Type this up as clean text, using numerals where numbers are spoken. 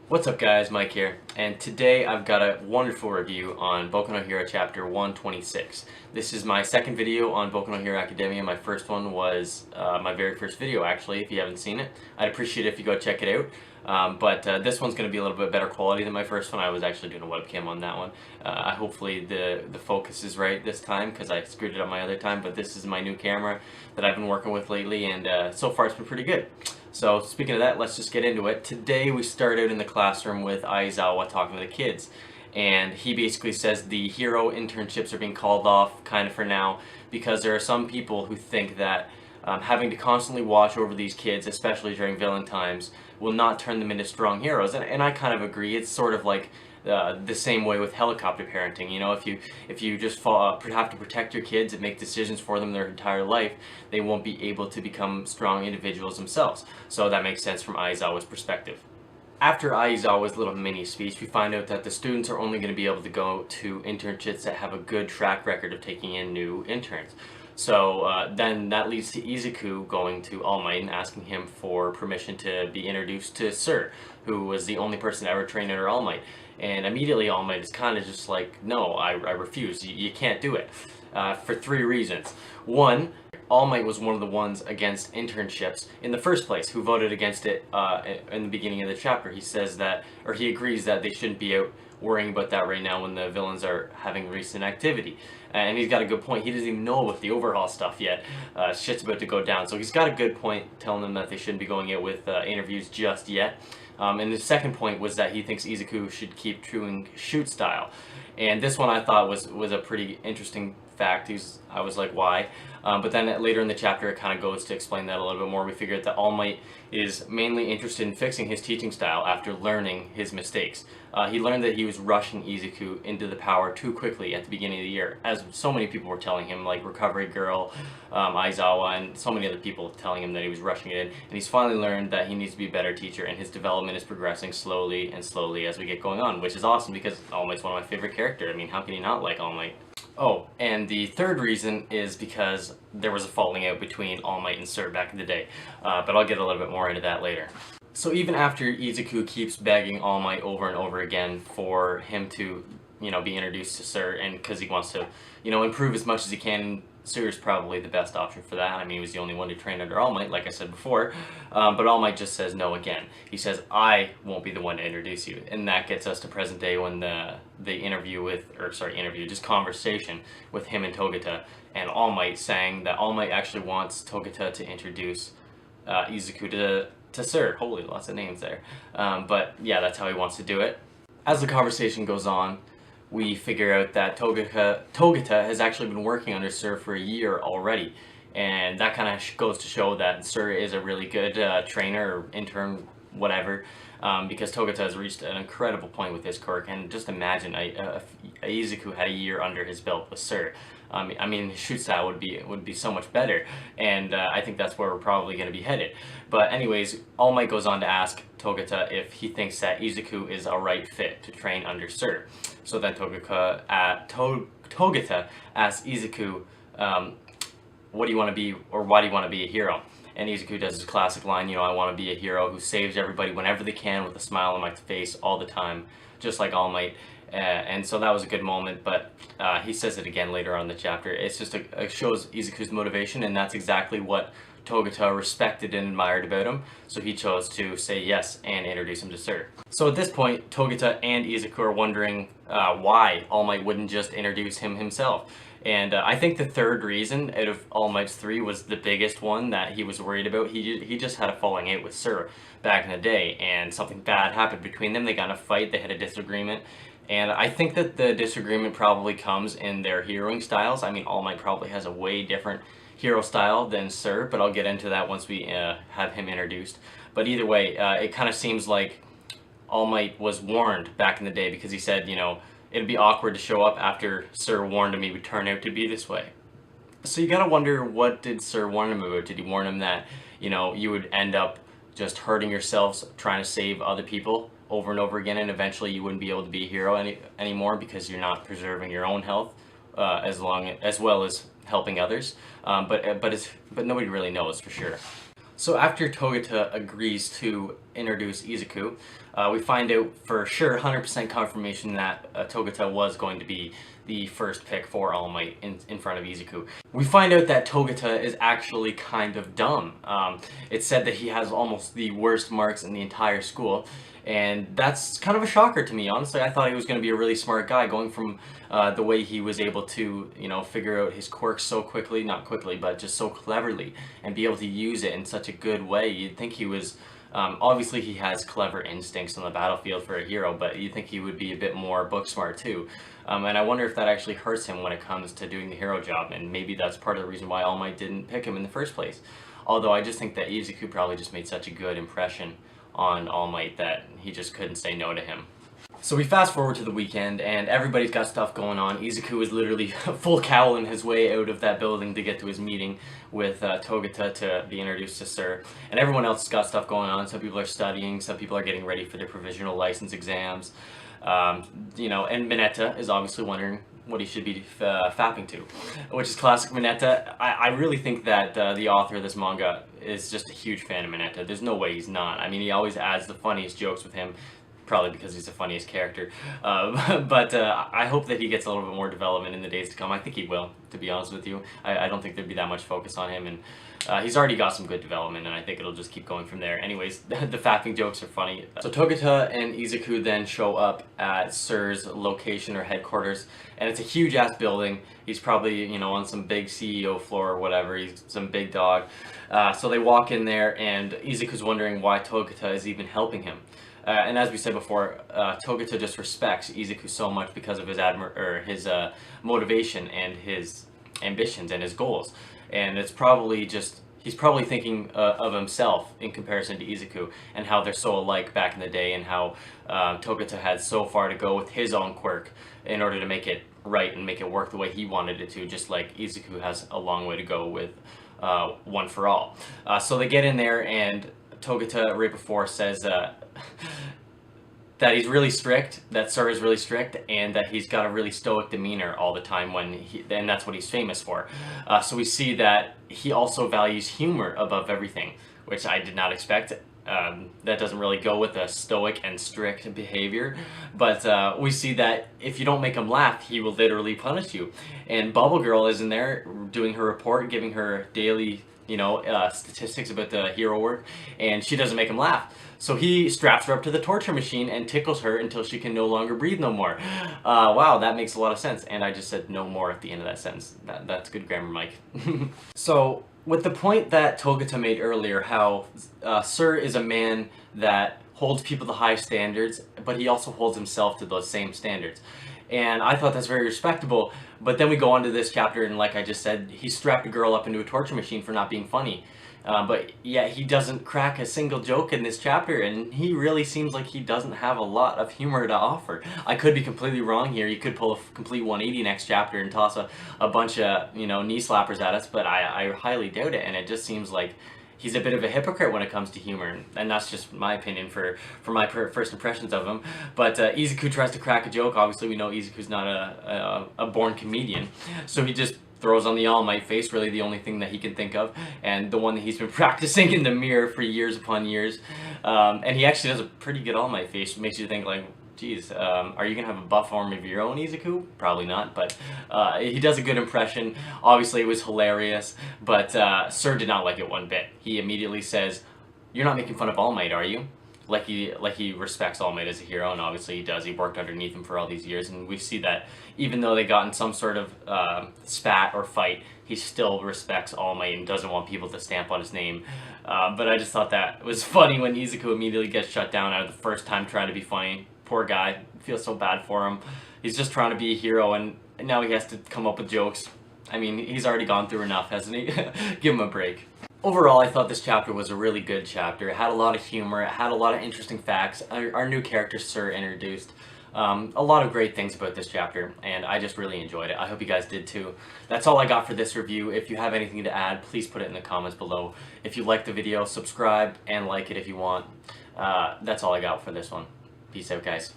What's up guys, Mike here, and today I've got a wonderful review on Boku no Hero chapter 126. This is my second video on Boku no Hero Academia. My first one was my very first video actually. If you haven't seen it, I'd appreciate it if you go check it out. But this one's going to be a little bit better quality than my first one. I was actually doing a webcam on that one. Hopefully the focus is right this time because I screwed it up my other time, but this is my new camera that I've been working with lately, and so far it's been pretty good. So speaking of that, let's just get into it. Today we start out in the classroom with Aizawa talking to the kids. And he basically says the hero internships are being called off kind of for now because there are some people who think that having to constantly watch over these kids, especially during villain times, will not turn them into strong heroes. And I kind of agree. It's sort of like the same way with helicopter parenting. You know, if you just have to protect your kids and make decisions for them their entire life, they won't be able to become strong individuals themselves. So that makes sense from Aizawa's perspective. After Aizawa's little mini speech, we find out that the students are only going to be able to go to internships that have a good track record of taking in new interns. So then that leads to Izuku going to All Might and asking him for permission to be introduced to Sir, who was the only person ever trained under All Might. And immediately All Might is kind of just like, no, I refuse, you can't do it. For three reasons. One, All Might was one of the ones against internships in the first place, who voted against it in the beginning of the chapter. He says that, or he agrees that they shouldn't be out worrying about that right now when the villains are having recent activity. And he's got a good point. He doesn't even know about the overhaul stuff yet. Shit's about to go down. So he's got a good point telling them that they shouldn't be going out with interviews just yet. And the second point was that he thinks Izuku should keep doing shoot style. And this one I thought was a pretty interesting fact. I was like, why? But then later in the chapter it kind of goes to explain that a little bit more. We figure out that All Might is mainly interested in fixing his teaching style after learning his mistakes. He learned that he was rushing Izuku into the power too quickly at the beginning of the year, as so many people were telling him, like Recovery Girl, Aizawa, and so many other people telling him that he was rushing it in. And he's finally learned that he needs to be a better teacher, and his development is progressing slowly and slowly as we get going on, which is awesome because All Might's one of my favorite characters. I mean, how can you not like All Might? Oh, and the third reason is because there was a falling out between All Might and Sir back in the day, but I'll get a little bit more into that later. So even after Izuku keeps begging All Might over and over again for him to, be introduced to Sir, and because he wants to, improve as much as he can, Sir is probably the best option for that. I mean, he was the only one to train under All Might, like I said before, but All Might just says no again. He says, I won't be the one to introduce you, and that gets us to present day when just conversation with him and Togata, and All Might saying that All Might actually wants Togata to introduce Izuku to Sir. Holy, lots of names there. But yeah, that's how he wants to do it. As the conversation goes on, we figure out that Togata has actually been working under Sir for a year already. And that kind of goes to show that Sir is a really good trainer or intern, whatever, because Togata has reached an incredible point with his quirk. And just imagine Izuku had a year under his belt with Sir. I mean, his shoot style would be so much better, and I think that's where we're probably going to be headed. But anyways, All Might goes on to ask Togata if he thinks that Izuku is a right fit to train under Sir. So then Togata asks Izuku, what do you want to be, or why do you want to be a hero? And Izuku does his classic line, I want to be a hero who saves everybody whenever they can with a smile on my face all the time, just like All Might. And so that was a good moment, but he says it again later on in the chapter. It's just it shows Izuku's motivation, and that's exactly what Togata respected and admired about him, so he chose to say yes and introduce him to Sir. So at this point, Togata and Izuku are wondering why All Might wouldn't just introduce him himself. And I think the third reason out of All Might's three was the biggest one that he was worried about. He just had a falling out with Sir back in the day, and something bad happened between them. They got in a fight, they had a disagreement. And I think that the disagreement probably comes in their heroing styles. I mean, All Might probably has a way different hero style than Sir, but I'll get into that once we have him introduced. But either way, it kind of seems like All Might was warned back in the day because he said, it'd be awkward to show up after Sir warned him he would turn out to be this way. So you gotta wonder, what did Sir warn him about? Did he warn him that, you would end up just hurting yourselves trying to save other people over and over again, and eventually you wouldn't be able to be a hero anymore because you're not preserving your own health as well as helping others? But nobody really knows for sure. So after Togata agrees to introduce Izuku, we find out for sure 100% confirmation that Togata was going to be the first pick for All Might in front of Izuku. We find out that Togata is actually kind of dumb. It's said that he has almost the worst marks in the entire school, and that's kind of a shocker to me. Honestly, I thought he was going to be a really smart guy, going from the way he was able to, figure out his quirks so quickly, not quickly, but just so cleverly, and be able to use it in such a good way. You'd think he was, obviously he has clever instincts on the battlefield for a hero, but you'd think he would be a bit more book smart too. And I wonder if that actually hurts him when it comes to doing the hero job, and maybe that's part of the reason why All Might didn't pick him in the first place. Although I just think that Izuku probably just made such a good impression on All Might that he just couldn't say no to him. So we fast forward to the weekend, and everybody's got stuff going on. Izuku is literally full cowling his way out of that building to get to his meeting with Togata to be introduced to Sir. And everyone else has got stuff going on. Some people are studying, some people are getting ready for their provisional license exams. And Mineta is obviously wondering what he should be fapping to, which is classic Mineta. I really think that the author of this manga is just a huge fan of Mineta. There's no way he's not. I mean, he always adds the funniest jokes with him, probably because he's the funniest character. But I hope that he gets a little bit more development in the days to come. I think he will, to be honest with you. I don't think there'd be that much focus on him, and he's already got some good development, and I think it'll just keep going from there. Anyways, the fapping jokes are funny. So Togata and Izuku then show up at Sir's location or headquarters, and it's a huge-ass building. He's probably, on some big CEO floor or whatever. He's some big dog. So they walk in there, and Izuku's wondering why Togata is even helping him. And as we said before, Togata just respects Izuku so much because of his motivation and his ambitions and his goals. And it's probably just, he's probably thinking of himself in comparison to Izuku, and how they're so alike back in the day, and how Togata had so far to go with his own quirk in order to make it right and make it work the way he wanted it to, just like Izuku has a long way to go with One for All. So they get in there, and Togata right before says that he's really strict, that Sir is really strict, and that he's got a really stoic demeanor all the time and that's what he's famous for. So we see that he also values humor above everything, which I did not expect. That doesn't really go with a stoic and strict behavior, but we see that if you don't make him laugh, he will literally punish you. And Bubble Girl is in there doing her report, giving her daily statistics about the hero work, and she doesn't make him laugh. So he straps her up to the torture machine and tickles her until she can no longer breathe no more. Wow, that makes a lot of sense. And I just said no more at the end of that sentence. That's good grammar, Mike. So with the point that Togata made earlier, how Sir is a man that holds people to high standards, but he also holds himself to those same standards. And I thought that's very respectable, but then we go on to this chapter, and like I just said, he strapped a girl up into a torture machine for not being funny. But yeah, he doesn't crack a single joke in this chapter, and he really seems like he doesn't have a lot of humor to offer. I could be completely wrong here. He could pull a complete 180 next chapter and toss a bunch of, knee slappers at us, but I highly doubt it, and it just seems like he's a bit of a hypocrite when it comes to humor, and that's just my opinion for my first impressions of him. But Izuku tries to crack a joke. Obviously, we know Izuku's not a born comedian, so he just throws on the All Might face, really the only thing that he can think of, and the one that he's been practicing in the mirror for years upon years. And he actually does a pretty good All Might face. It makes you think, like, geez, are you gonna have a buff form of your own, Izuku? Probably not, but he does a good impression. Obviously, it was hilarious, but Sir did not like it one bit. He immediately says, "You're not making fun of All Might, are you?" Like he respects All Might as a hero, and obviously he does. He worked underneath him for all these years, and we see that even though they got in some sort of spat or fight, he still respects All Might and doesn't want people to stamp on his name. But I just thought that was funny when Izuku immediately gets shut down out of the first time trying to be funny. Poor guy. I feel so bad for him. He's just trying to be a hero, and now he has to come up with jokes. I mean, he's already gone through enough, hasn't he? Give him a break. Overall, I thought this chapter was a really good chapter. It had a lot of humor, it had a lot of interesting facts, our new character Sir introduced. A lot of great things about this chapter, and I just really enjoyed it. I hope you guys did too. That's all I got for this review. If you have anything to add, please put it in the comments below. If you liked the video, subscribe and like it if you want. That's all I got for this one. Peace out, guys.